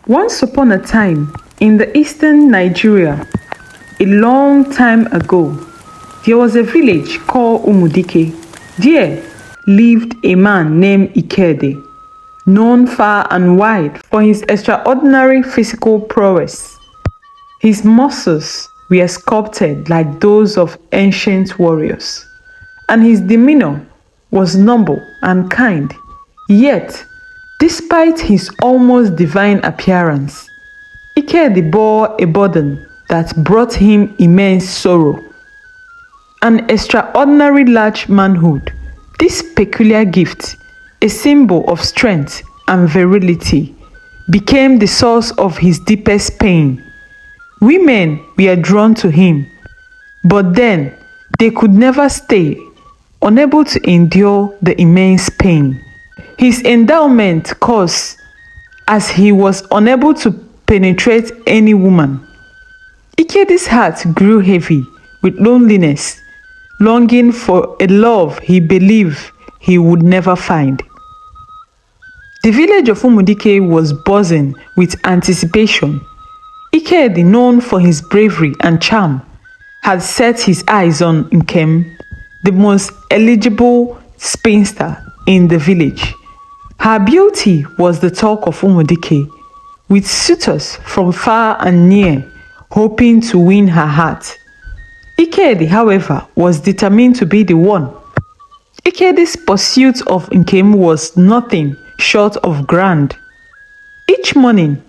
Once upon a time, in the eastern Nigeria, a long time ago, there was a village called Umudike. There lived a man named Ikedi, known far and wide for his extraordinary physical prowess. His muscles were sculpted like those of ancient warriors, and his demeanor was noble and kind. Yet, despite his almost divine appearance, Ikedi bore a burden that brought him immense sorrow. An extraordinary large manhood, this peculiar gift, a symbol of strength and virility, became the source of his deepest pain. Women were drawn to him, but then they could never stay, unable to endure the immense pain his endowment caused, as he was unable to penetrate any woman. Ikedi's heart grew heavy with loneliness, longing for a love he believed he would never find. The village of Umudike was buzzing with anticipation. Ikedi, known for his bravery and charm, had set his eyes on Nkem, the most eligible spinster in the village. Her beauty was the talk of Umudike, with suitors from far and near hoping to win her heart. Ikedi, however, was determined to be the one. Ikedi's pursuit of Nkem was nothing short of grand. Each morning,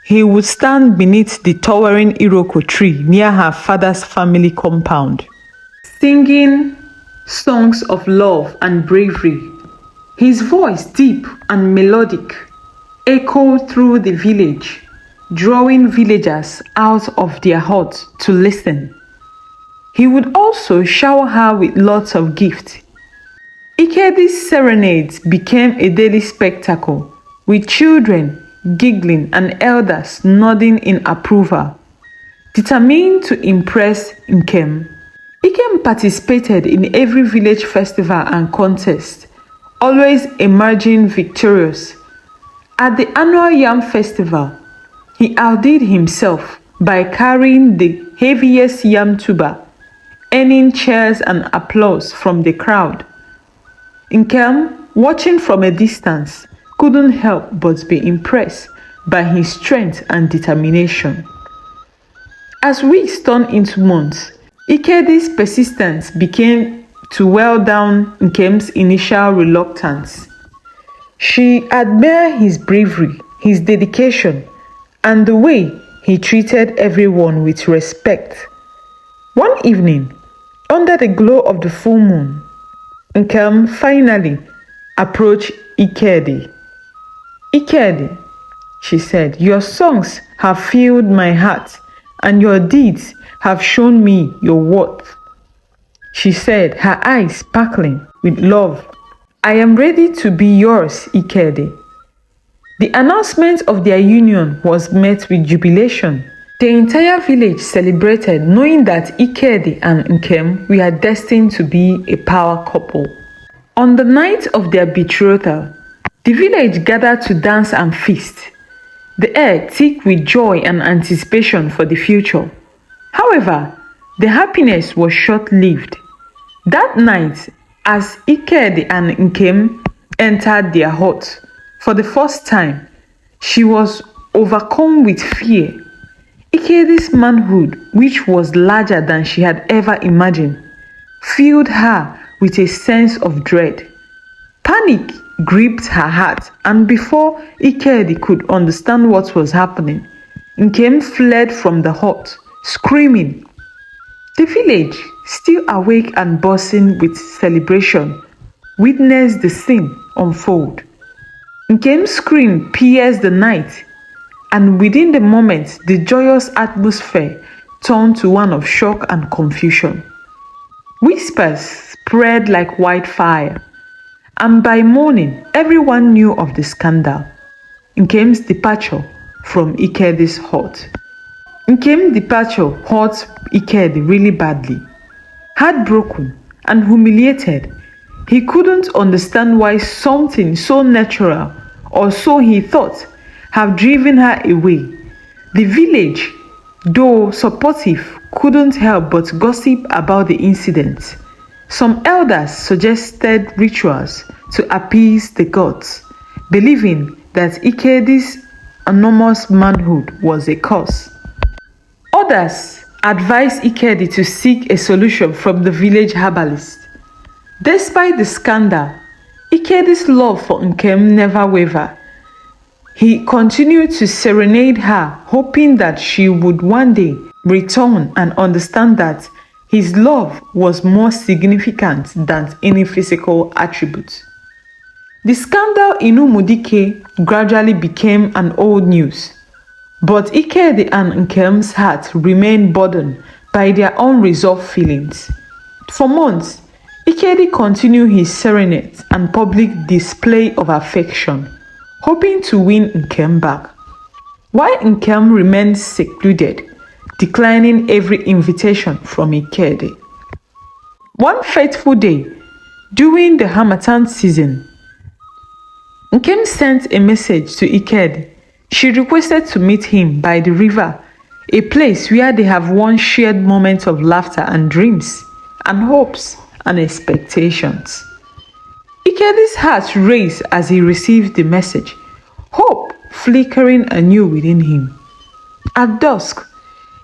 he would stand beneath the towering Iroko tree near her father's family compound, singing songs of love and bravery. His voice, deep and melodic, echoed through the village, drawing villagers out of their huts to listen. He would also shower her with lots of gifts. Ikedi's serenades became a daily spectacle, with children giggling and elders nodding in approval. Determined to impress Nkem, Ikem participated in every village festival and contest, always emerging victorious. At the annual Yam Festival, he outdid himself by carrying the heaviest yam tuber, earning cheers and applause from the crowd. Nkem, watching from a distance, couldn't help but be impressed by his strength and determination. As weeks turned into months, Ikedi's persistence began to wear down Nkem's initial reluctance. She admired his bravery, his dedication, and the way he treated everyone with respect. One evening, under the glow of the full moon, Nkem finally approached Ikedi. "Ikedi," she said, "your songs have filled my heart, and your deeds have shown me your worth," she said, her eyes sparkling with love. "I am ready to be yours, Ikedi." The announcement of their union was met with jubilation. The entire village celebrated, knowing that Ikedi and Nkem were destined to be a power couple. On the night of their betrothal, the village gathered to dance and feast, the air thick with joy and anticipation for the future. However, the happiness was short-lived. That night, as Ikedi and Nkem entered their hut for the first time, she was overcome with fear. Ikedi's manhood, which was larger than she had ever imagined, filled her with a sense of dread. Panic gripped her heart, and before Ikedi could understand what was happening, Nkem fled from the hut, screaming. The village, still awake and buzzing with celebration, witnessed the scene unfold. Nkem's scream pierced the night, and within the moment, the joyous atmosphere turned to one of shock and confusion. Whispers spread like wildfire, and by morning, everyone knew of the scandal, Nkem's departure from Ikedi's hut. Nkem's departure hurt Ikedi really badly. Heartbroken and humiliated, he couldn't understand why something so natural, or so he thought, have driven her away. The village, though supportive, couldn't help but gossip about the incident. Some elders suggested rituals to appease the gods, believing that Ikedi's enormous manhood was a curse. Others advised Ikedi to seek a solution from the village herbalist. Despite the scandal, Ikedi's love for Nkem never wavered. He continued to serenade her, hoping that she would one day return and understand that his love was more significant than any physical attribute. The scandal in Umudike gradually became an old news, but Ikedi and Nkem's heart remained burdened by their unresolved feelings. For months, Ikedi continued his serenades and public display of affection, hoping to win Nkem back, while Nkem remained secluded, declining every invitation from Ikedi. One fateful day, during the Harmattan season, Nkem sent a message to Ikedi. She requested to meet him by the river, a place where they have once shared moments of laughter and dreams, and hopes and expectations. Ikedi's heart raced as he received the message, hope flickering anew within him. At dusk,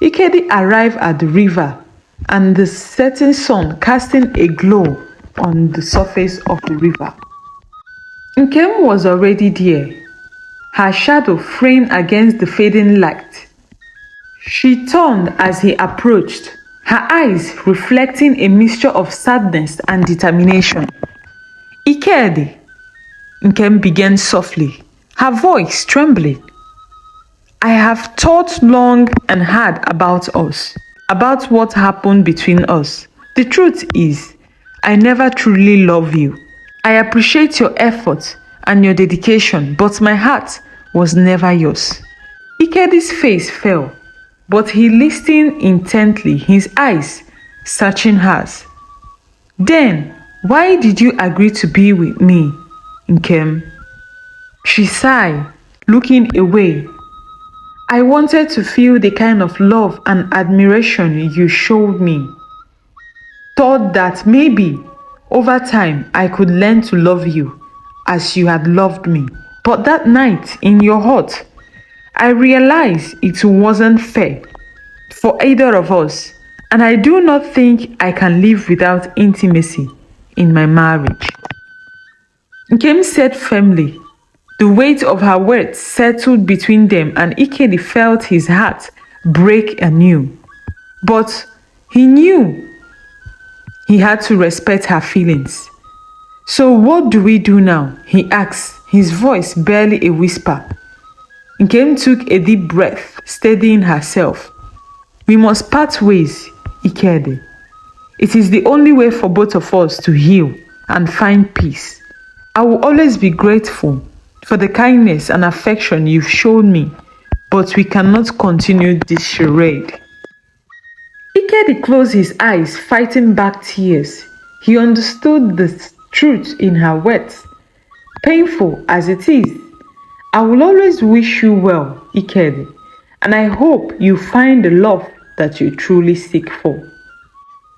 Ikedi arrived at the river, and the setting sun casting a glow on the surface of the river. Nkem was already there, her shadow framed against the fading light. She turned as he approached, her eyes reflecting a mixture of sadness and determination. Ikedi, Nkem began softly, her voice trembling. I have thought long and hard about us, about what happened between us. The truth is, I never truly love you. I appreciate your effort and your dedication, but my heart was never yours. Ikedi's face fell, but he listened intently, his eyes searching hers. Then, why did you agree to be with me, Nkem? She sighed, looking away. I wanted to feel the kind of love and admiration you showed me. Thought that maybe, over time, I could learn to love you as you had loved me. But that night, in your hut, I realized it wasn't fair for either of us, and I do not think I can live without intimacy in my marriage. Nkem said firmly. The weight of her words settled between them, and Ikedi felt his heart break anew. But he knew he had to respect her feelings. So what do we do now? He asked, his voice barely a whisper. Nkem took a deep breath, steadying herself. We must part ways, Ikedi. It is the only way for both of us to heal and find peace. I will always be grateful for the kindness and affection you've shown me, but we cannot continue this charade. Ikedi closed his eyes, fighting back tears. He understood the truth in her words. Painful as it is, I will always wish you well, Ikedi, and I hope you find the love that you truly seek for.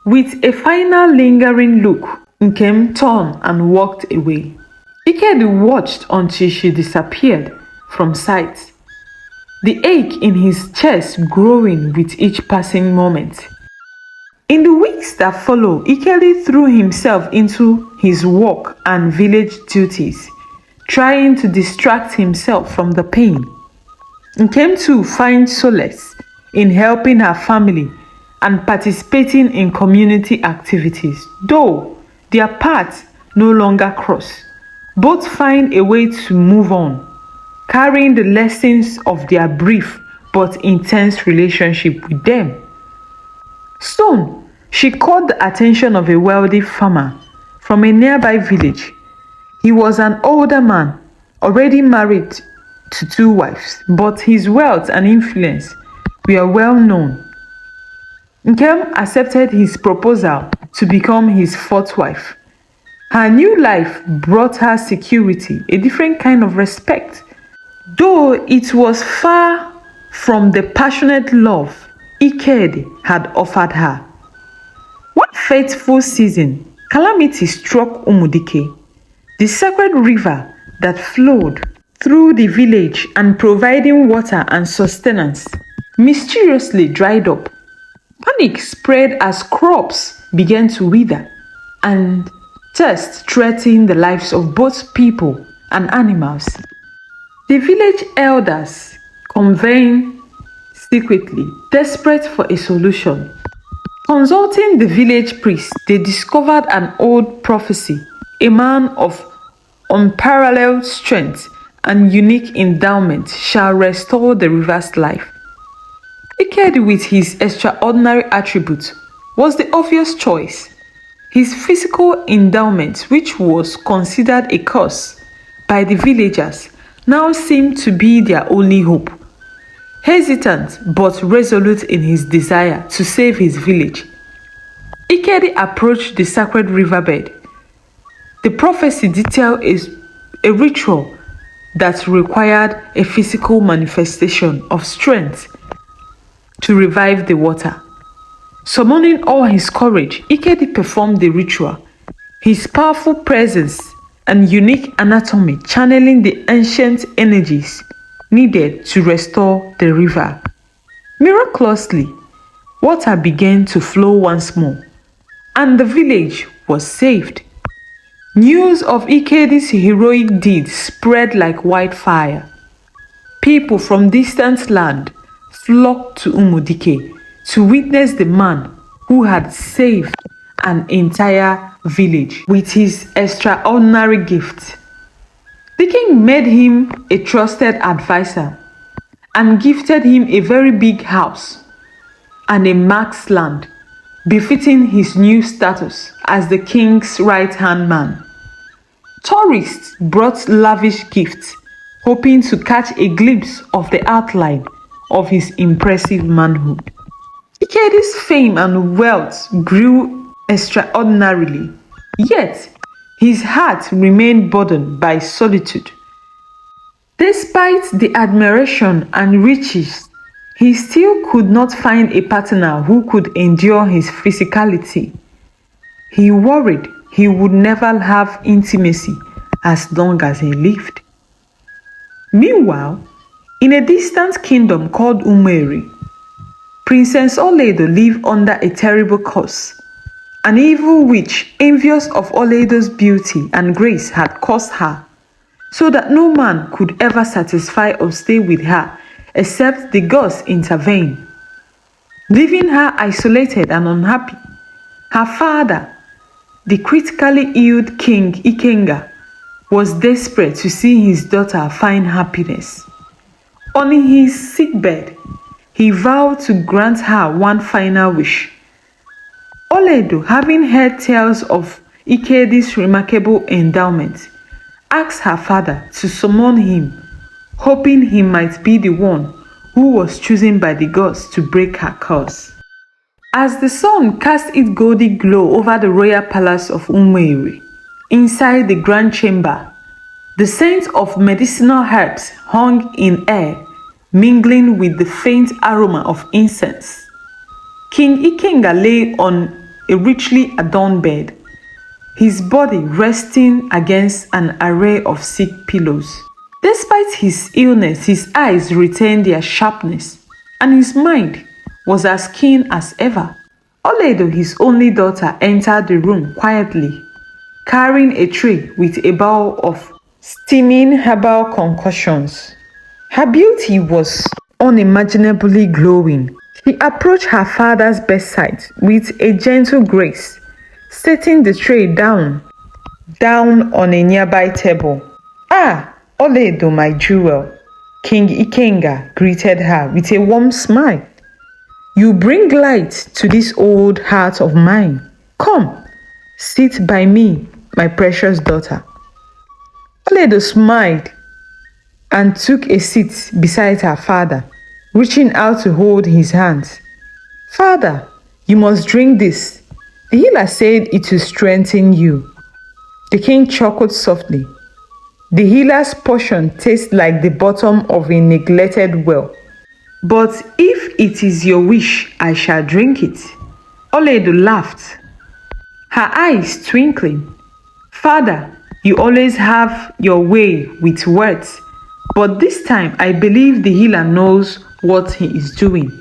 With a final lingering look, Nkem turned and walked away. Ikedi watched until she disappeared from sight, the ache in his chest growing with each passing moment. In the weeks that followed, Ikedi threw himself into his work and village duties, trying to distract himself from the pain. Nkem to find solace in helping her family and participating in community activities, though their paths no longer cross. Both find a way to move on, carrying the lessons of their brief but intense relationship with them. Soon, she caught the attention of a wealthy farmer from a nearby village. He was an older man, already married to 2 wives, but his wealth and influence were well known. Nkem accepted his proposal to become his 4th wife. Her new life brought her security, a different kind of respect, Though it was far from the passionate love Ikedi had offered her. One fateful season, calamity struck Umudike, the sacred river that flowed through the village and providing water and sustenance, mysteriously dried up. Panic spread as crops began to wither, and thirst threatened the lives of both people and animals. The village elders convened secretly, desperate for a solution. Consulting the village priest, they discovered an old prophecy. A man of unparalleled strength and unique endowment shall restore the river's life. Ikedi, with his extraordinary attributes, was the obvious choice. His physical endowment, which was considered a curse by the villagers, now seemed to be their only hope. Hesitant but resolute in his desire to save his village, Ikedi approached the sacred riverbed. The prophecy detailed a ritual that required a physical manifestation of strength to revive the water. Summoning all his courage, Ikedi performed the ritual, his powerful presence and unique anatomy channeling the ancient energies needed to restore the river. Miraculously, water began to flow once more, and the village was saved. News of Ikedi's heroic deed spread like wildfire. People from distant land flocked to Umudike to witness the man who had saved an entire village with his extraordinary gift. The king made him a trusted advisor and gifted him a very big house and a marked land, befitting his new status as the king's right-hand man. Tourists brought lavish gifts, hoping to catch a glimpse of the outline of his impressive manhood. Ikedi's fame and wealth grew extraordinarily, yet his heart remained burdened by solitude. Despite the admiration and riches, he still could not find a partner who could endure his physicality. He worried he would never have intimacy as long as he lived. Meanwhile, in a distant kingdom called Umeri, Princess Oledo lived under a terrible curse. An evil witch, envious of Oledo's beauty and grace, had cursed her, so that no man could ever satisfy or stay with her except the gods intervened, leaving her isolated and unhappy. Her father, the critically ill King Ikenga, was desperate to see his daughter find happiness. On his sickbed, he vowed to grant her one final wish. Oledo, having heard tales of Ikedi's remarkable endowment, asked her father to summon him, hoping he might be the one who was chosen by the gods to break her curse. As the sun cast its golden glow over the royal palace of Umeri, inside the grand chamber, the scent of medicinal herbs hung in air, mingling with the faint aroma of incense. King Ikenga lay on a richly adorned bed, his body resting against an array of silk pillows. Despite his illness, his eyes retained their sharpness, and his mind was as keen as ever. Oledo, his only daughter, entered the room quietly, carrying a tray with a bowl of steaming herbal concoctions. Her beauty was unimaginably glowing. She approached her father's bedside with a gentle grace, setting the tray down on a nearby table. "Ah, Oledo, my jewel," King Ikenga greeted her with a warm smile. "You bring light to this old heart of mine. Come, sit by me, my precious daughter." Oledo smiled and took a seat beside her father, reaching out to hold his hands. "Father, you must drink this. The healer said it will strengthen you." The king chuckled softly. The healer's portion tastes like the bottom of a neglected well. But if it is your wish, I shall drink it. Oledo laughed, her eyes twinkling. Father, you always have your way with words, but this time I believe the healer knows what he is doing.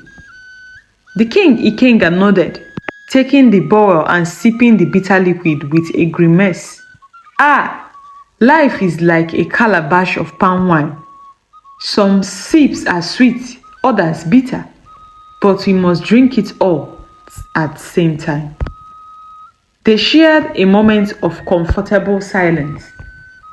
The king Ikenga nodded, taking the bowl and sipping the bitter liquid with a grimace. Ah, life is like a calabash of palm wine. Some sips are sweet, others bitter, but we must drink it all at the same time. They shared a moment of comfortable silence,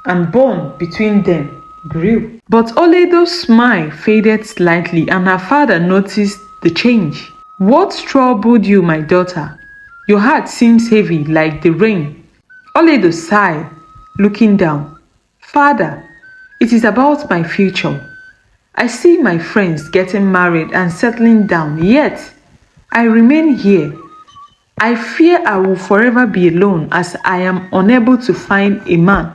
and bond between them grew. But Oledo's smile faded slightly, and her father noticed the change. What troubled you, my daughter? Your heart seems heavy like the rain. Oledo sighed, looking down. Father, it is about my future. I see my friends getting married and settling down, yet I remain here. I fear I will forever be alone as I am unable to find a man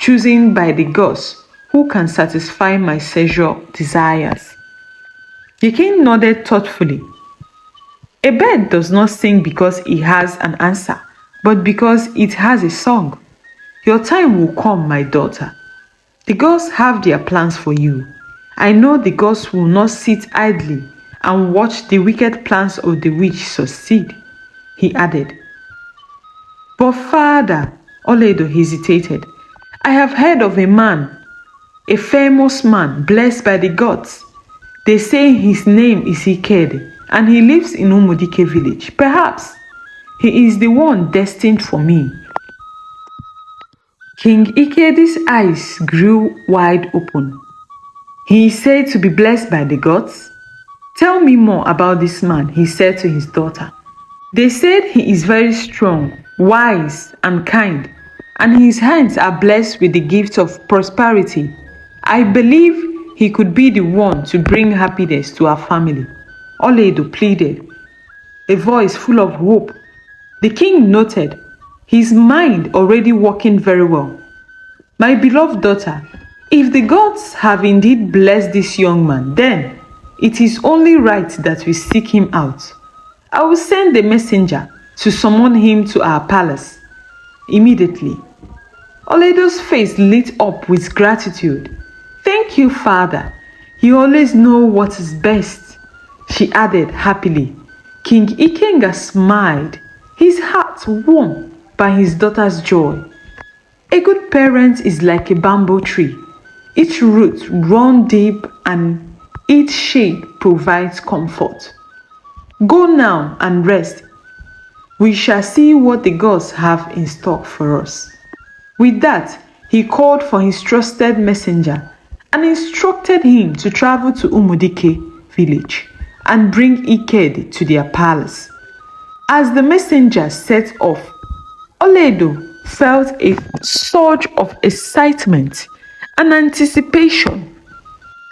chosen by the gods who can satisfy my sexual desires. The king nodded thoughtfully. A bird does not sing because it has an answer, but because it has a song. Your time will come, my daughter. The gods have their plans for you. I know the gods will not sit idly and watch the wicked plans of the witch succeed, he added. But father, Oledo hesitated. I have heard of a man, a famous man blessed by the gods. They say his name is Ikedi and he lives in Umodike village. Perhaps he is the one destined for me. King Ikedi's eyes grew wide open. He is said to be blessed by the gods. Tell me more about this man, he said to his daughter. They said he is very strong, wise, and kind, and his hands are blessed with the gift of prosperity. I believe he could be the one to bring happiness to our family. Oledo pleaded, a voice full of hope. The king noted, his mind already working very well. My beloved daughter, if the gods have indeed blessed this young man, then it is only right that we seek him out. I will send a messenger to summon him to our palace immediately. Oledo's face lit up with gratitude. Thank you, father. You always know what is best, she added happily. King Ikenga smiled, his heart warmed by his daughter's joy. A good parent is like a bamboo tree. Its roots run deep and its shade provides comfort. Go now and rest. We shall see what the gods have in stock for us. With that, he called for his trusted messenger and instructed him to travel to Umodike village and bring Ikedi to their palace. As the messenger set off, Oledo felt a surge of excitement and anticipation.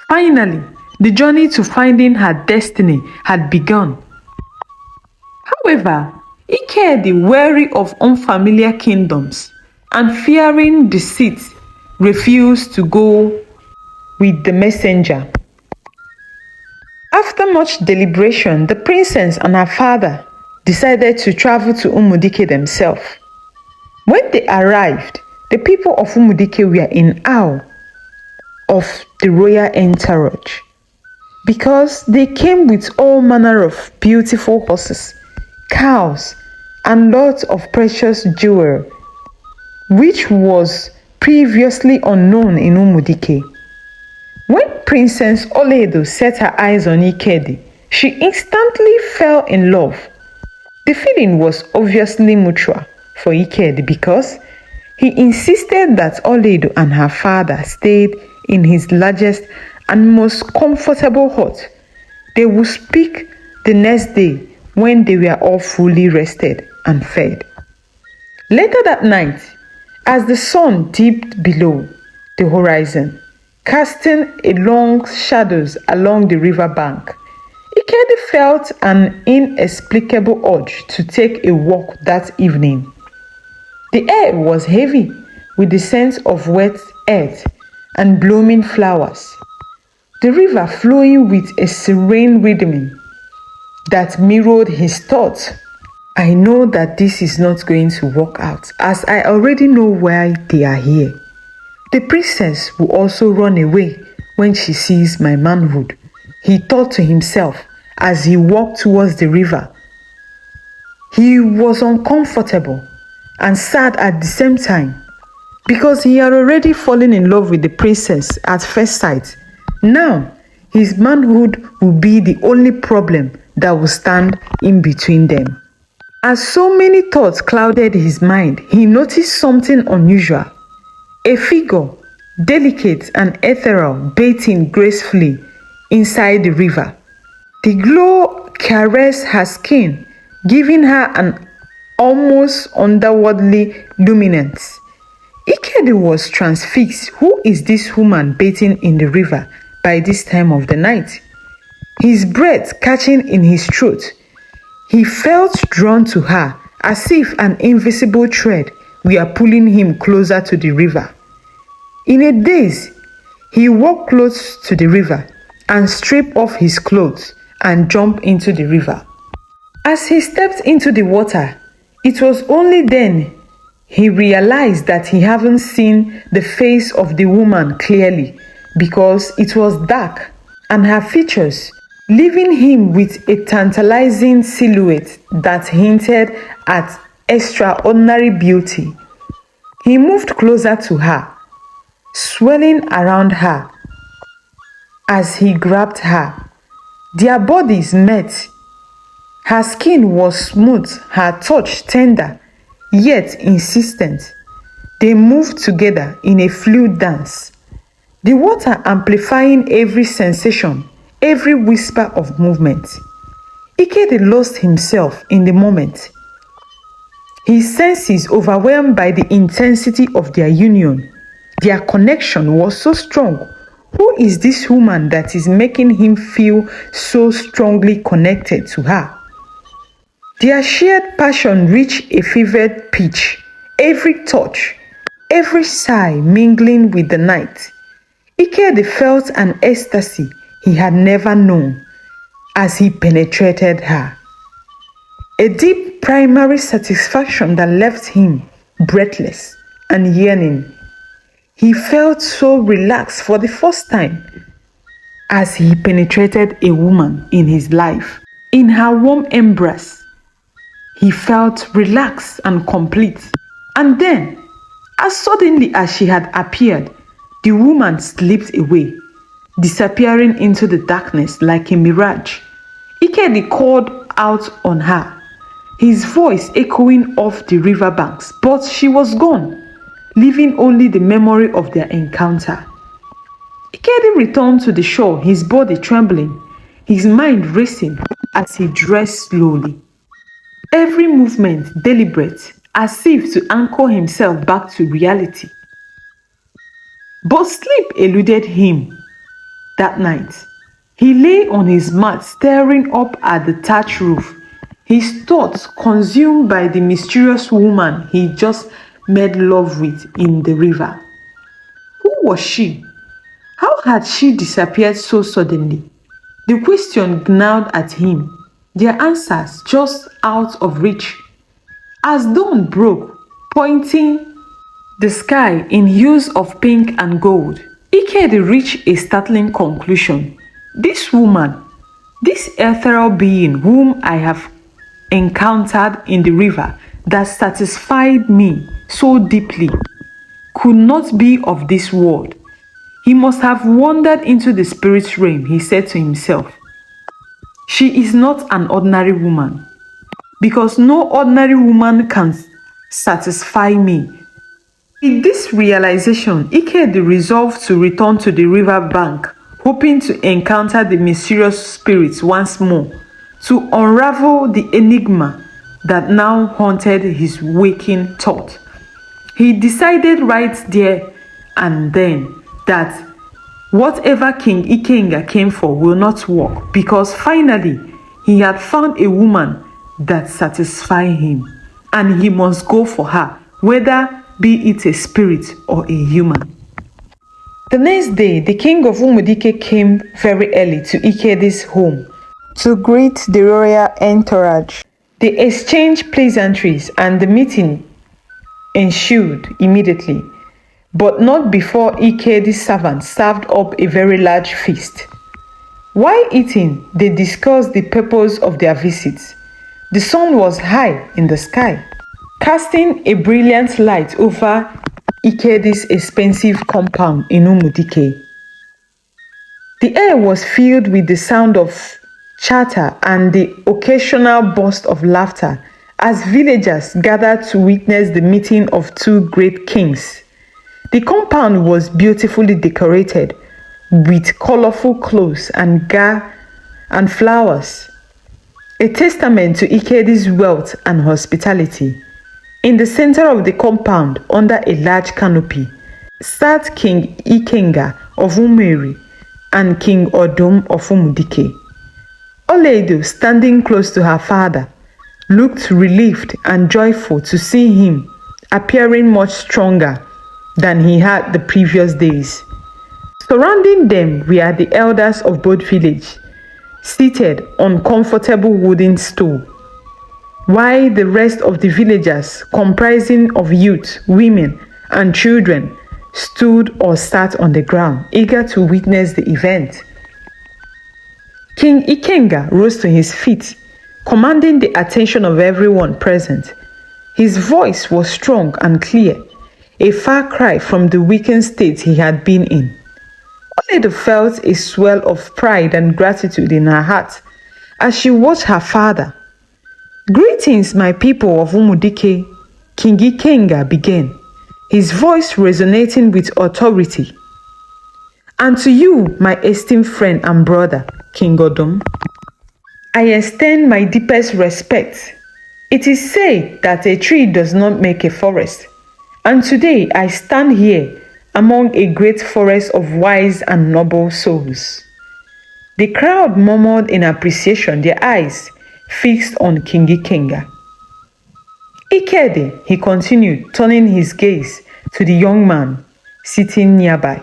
Finally, the journey to finding her destiny had begun. However, Ikedi, wary of unfamiliar kingdoms and fearing deceit, refused to go with the messenger. After much deliberation, the princess and her father decided to travel to Umodike themselves. When they arrived, the people of Umodike were in awe of the royal entourage because they came with all manner of beautiful horses, cows, and lots of precious jewelry, which was previously unknown in Umodike. When Princess Oledo set her eyes on Ikedi, she instantly fell in love. The feeling was obviously mutual for Ikedi because he insisted that Oledo and her father stayed in his largest and most comfortable hut. They would speak the next day when they were all fully rested and fed. Later that night, as the sun dipped below the horizon, casting a long shadows along the river bank, Ikedi felt an inexplicable urge to take a walk that evening. The air was heavy with the scent of wet earth and blooming flowers. The river flowing with a serene rhythm that mirrored his thoughts. I know that this is not going to work out, as I already know why they are here. The princess will also run away when she sees my manhood, he thought to himself as he walked towards the river. He was uncomfortable and sad at the same time because he had already fallen in love with the princess at first sight. Now, his manhood will be the only problem that will stand in between them. As so many thoughts clouded his mind, he noticed something unusual. A figure, delicate and ethereal, bathing gracefully inside the river. The glow caressed her skin, giving her an almost underworldly luminance. Ikedi was transfixed. Who is this woman bathing in the river by this time of the night? His breath catching in his throat, he felt drawn to her as if an invisible thread were pulling him closer to the river. In a daze, he walked close to the river and stripped off his clothes and jumped into the river. As he stepped into the water, it was only then he realized that he hadn't seen the face of the woman clearly because it was dark and her features, leaving him with a tantalizing silhouette that hinted at extraordinary beauty. He moved closer to her, swirling around her as he grabbed her. Their bodies met. Her skin was smooth, her touch tender, yet insistent. They moved together in a fluid dance, the water amplifying every sensation, every whisper of movement. Ikedi lost himself in the moment, his senses overwhelmed by the intensity of their union. Their connection was so strong. Who is this woman that is making him feel so strongly connected to her? Their shared passion reached a fevered pitch, every touch, every sigh mingling with the night. Ikedi felt an ecstasy he had never known as he penetrated her. A deep primary satisfaction that left him breathless and yearning. He felt so relaxed for the first time as he penetrated a woman in his life. In her warm embrace, he felt relaxed and complete. And then, as suddenly as she had appeared, the woman slipped away, disappearing into the darkness like a mirage. Ikedi called out on her, his voice echoing off the riverbanks, but she was gone, leaving only the memory of their encounter. Ikedi returned to the shore, his body trembling, his mind racing as he dressed slowly. Every movement deliberate, as if to anchor himself back to reality. But sleep eluded him that night. He lay on his mat staring up at the thatched roof, his thoughts consumed by the mysterious woman he just made love with in the river. Who was she? How had she disappeared so suddenly? The question gnawed at him, their answers just out of reach. As dawn broke, pointing the sky in hues of pink and gold, Ikedi reached a startling conclusion. This woman, this ethereal being whom I have encountered in the river that satisfied me so deeply, could not be of this world. He must have wandered into the spirit realm, he said to himself. She is not an ordinary woman, because no ordinary woman can satisfy me. With this realization, Ikedi resolved to return to the river bank, hoping to encounter the mysterious spirits once more, to unravel the enigma that now haunted his waking thought. He decided right there and then that whatever King Ikenga came for will not work, because finally he had found a woman that satisfied him, and he must go for her, whether be it a spirit or a human. The next day, the king of Umudike came very early to Ikedi's home to greet the royal entourage. They exchanged pleasantries and the meeting ensued immediately, but not before Ikedi's servants served up a very large feast. While eating, they discussed the purpose of their visits. The sun was high in the sky, casting a brilliant light over Ikedi's expensive compound in Umudike. The air was filled with the sound of chatter and the occasional burst of laughter as villagers gathered to witness the meeting of two great kings. The compound was beautifully decorated with colorful clothes and flowers, a testament to Ikedi's wealth and hospitality. In the center of the compound, under a large canopy, sat King Ikenga of Umeri and King Odum of Umudike. Oledo, standing close to her father, looked relieved and joyful to see him, appearing much stronger than he had the previous days. Surrounding them were the elders of both villages, seated on comfortable wooden stools, while the rest of the villagers, comprising of youth, women, and children, stood or sat on the ground, eager to witness the event. King Ikenga rose to his feet, commanding the attention of everyone present. His voice was strong and clear, a far cry from the weakened state he had been in. Oledo felt a swell of pride and gratitude in her heart as she watched her father. "Greetings, my people of Umudike," King Ikenga began, his voice resonating with authority. "And to you, my esteemed friend and brother, King Odum, I extend my deepest respect. It is said that a tree does not make a forest, and today I stand here among a great forest of wise and noble souls." The crowd murmured in appreciation, their eyes fixed on King Ikenga. "Ikedi," he continued, turning his gaze to the young man sitting nearby,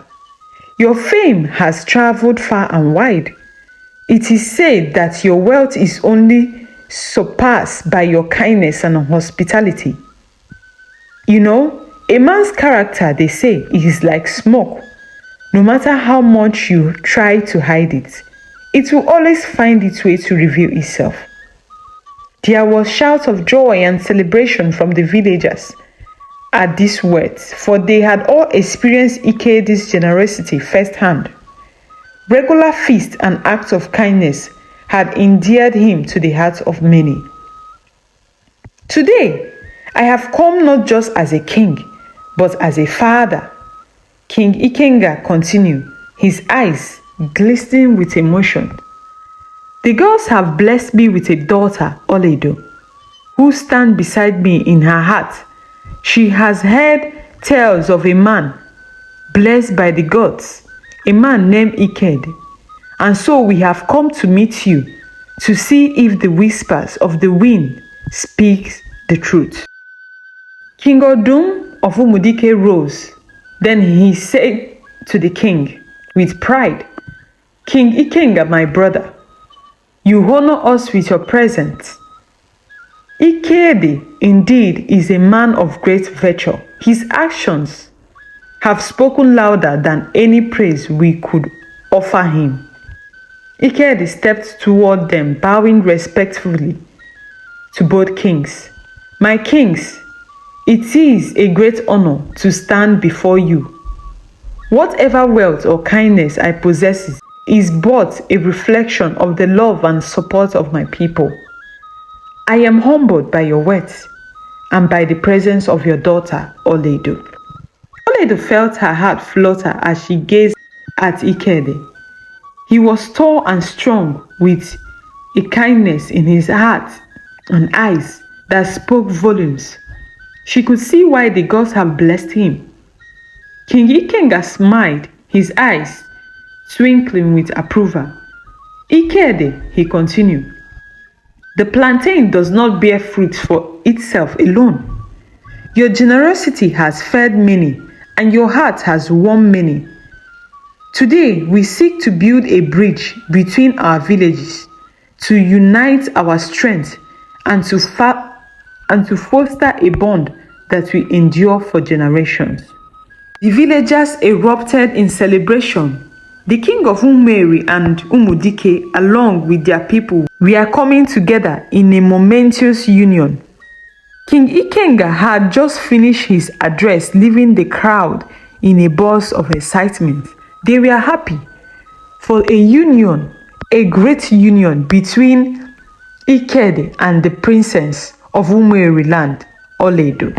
"your fame has traveled far and wide. It is said that your wealth is only surpassed by your kindness and hospitality. You know, a man's character, they say, is like smoke. No matter how much you try to hide it, it will always find its way to reveal itself." There was shouts of joy and celebration from the villagers at these words, for they had all experienced Ikedi's generosity firsthand. Regular feasts and acts of kindness had endeared him to the hearts of many. "Today, I have come not just as a king, but as a father," King Ikenga continued, his eyes glistening with emotion. "The gods have blessed me with a daughter, Oledo, who stands beside me in her heart. She has heard tales of a man blessed by the gods, a man named Ikedi, and so we have come to meet you to see if the whispers of the wind speak the truth." King Odum of Umudike rose. Then he said to the king with pride, "King Ikenga, my brother, you honor us with your presence. Ikedi indeed is a man of great virtue. His actions have spoken louder than any praise we could offer him." Ikedi stepped toward them, bowing respectfully to both kings. "My kings, it is a great honor to stand before you. Whatever wealth or kindness I possess is but a reflection of the love and support of my people. I am humbled by your words and by the presence of your daughter, Oledo." Oledo felt her heart flutter as she gazed at Ikedi. He was tall and strong, with a kindness in his heart and eyes that spoke volumes. She could see why the gods have blessed him. King Ikenga smiled, his eyes twinkling with approval. "Ikedi," he continued, "the plantain does not bear fruit for itself alone. Your generosity has fed many, and your heart has warmed many. Today, we seek to build a bridge between our villages, to unite our strength, and to foster a bond that will endure for generations. The villagers erupted in celebration. The king of Umeri and Umudike, along with their people, were coming together in a momentous union. King Ikenga had just finished his address, leaving the crowd in a buzz of excitement. They were happy for a union, a great union between Ikedi and the princess of Umeri land, Oledo.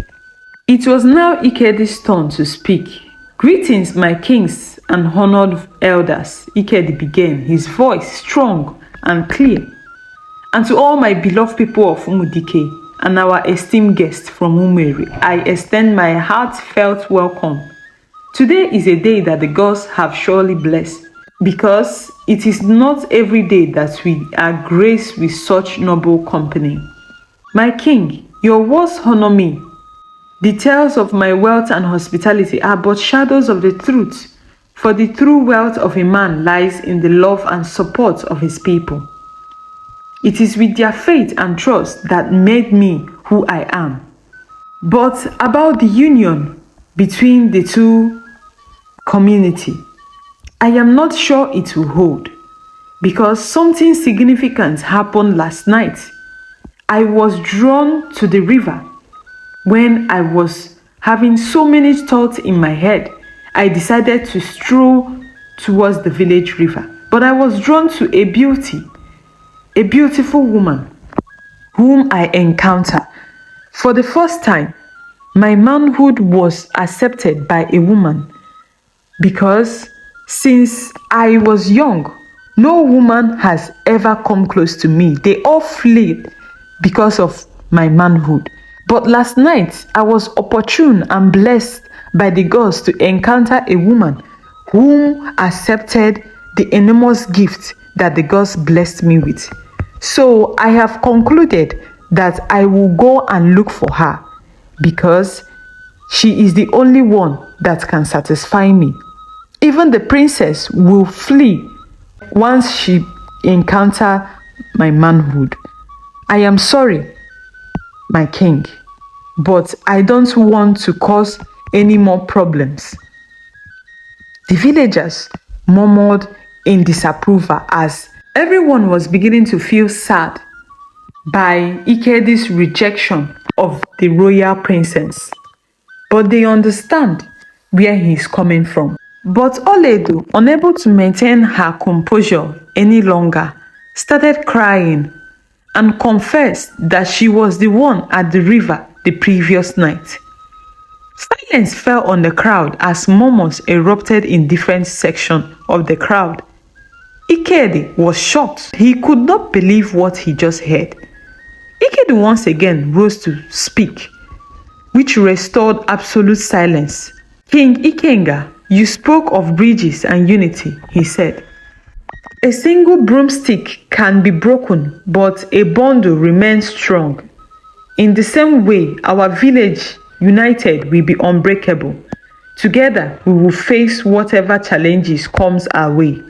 It was now Ikedi's turn to speak. Greetings, my kings and honored elders, Ikedi began, his voice strong and clear. And to all my beloved people of Umudike and our esteemed guests from Umeri, I extend my heartfelt welcome. Today is a day that the gods have surely blessed, because it is not every day that we are graced with such noble company. My king, your words honor me. The tales of my wealth and hospitality are but shadows of the truth, for the true wealth of a man lies in the love and support of his people. It is with their faith and trust that made me who I am. But about the union between the two community, I am not sure it will hold, because something significant happened last night. I was drawn to the river. When I was having so many thoughts in my head, I decided to stroll towards the village river. But I was drawn to a beautiful woman whom I encountered. For the first time, my manhood was accepted by a woman, because since I was young, no woman has ever come close to me. They all fled because of my manhood. But last night, I was opportune and blessed by the gods to encounter a woman whom accepted the enormous gift that the gods blessed me with. So I have concluded that I will go and look for her, because she is the only one that can satisfy me. Even the princess will flee once she encounters my manhood. I am sorry, my king, but I don't want to cause any more problems. The villagers murmured in disapproval as everyone was beginning to feel sad by Ikedi's rejection of the royal princess. But they understand where he is coming from. But Oledo, unable to maintain her composure any longer, started crying and confessed that she was the one at the river the previous night. Silence fell on the crowd as murmurs erupted in different sections of the crowd. Ikedi was shocked. He could not believe what he just heard. Ikedi once again rose to speak, which restored absolute silence. King Ikenga, you spoke of bridges and unity, he said. A single broomstick can be broken, but a bundle remains strong. In the same way, our village united will be unbreakable. Together, we will face whatever challenges comes our way,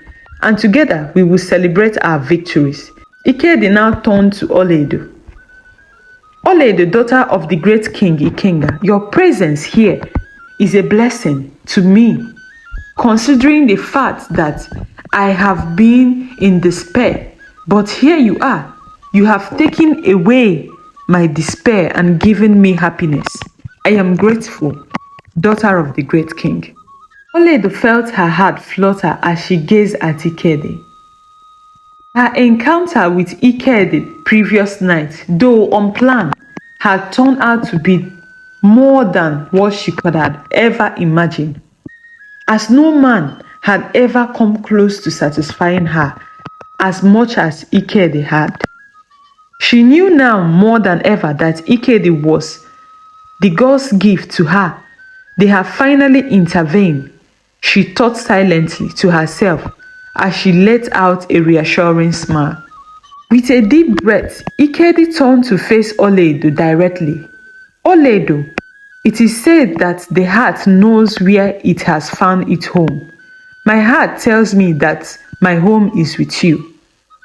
and together we will celebrate our victories. Ikedi now turned to Oledo. Oledo, daughter of the great king Ikenga, your presence here is a blessing to me, considering the fact that I have been in despair, but here you are. You have taken away my despair and given me happiness. I am grateful, daughter of the great king. Oledo felt her heart flutter as she gazed at Ikedi. Her encounter with Ikedi previous night, though unplanned, had turned out to be more than what she could have ever imagined, as no man had ever come close to satisfying her as much as Ikedi had. She knew now more than ever that Ikedi was the God's gift to her. They have finally intervened, she thought silently to herself as she let out a reassuring smile. With a deep breath, Ikedi turned to face Oledo directly. Oledo, it is said that the heart knows where it has found its home. My heart tells me that my home is with you.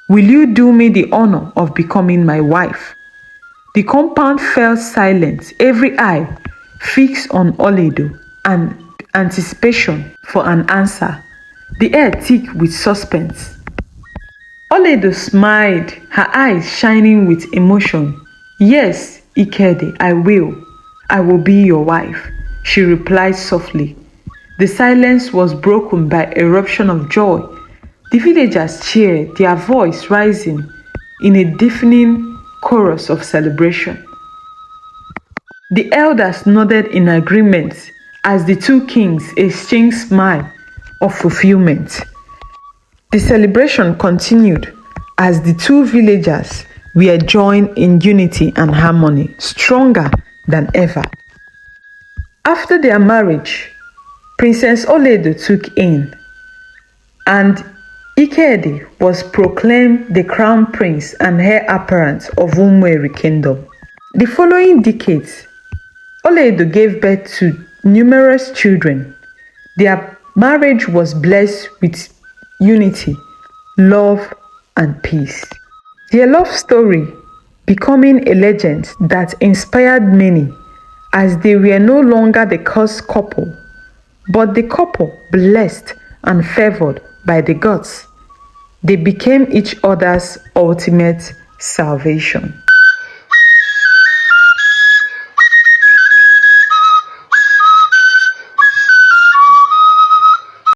Will you do me the honor of becoming my wife?" The compound fell silent, every eye fixed on Oledo, and anticipation for an answer, the air thick with suspense. Oledo smiled, her eyes shining with emotion. "Yes, Ikedi, I will. I will be your wife," she replied softly. The silence was broken by eruption of joy. The villagers cheered, their voice rising in a deafening chorus of celebration. The elders nodded in agreement as the two kings exchanged smiles of fulfillment. The celebration continued as the two villagers were joined in unity and harmony, stronger than ever. After their marriage, Princess Oledo took in, and Ikedi was proclaimed the crown prince and heir apparent of Umweri kingdom. The following decades, Oledo gave birth to numerous children. Their marriage was blessed with unity, love, and peace. Their love story becoming a legend that inspired many, as they were no longer the cursed couple, but the couple blessed and favored by the gods. They became each other's ultimate salvation.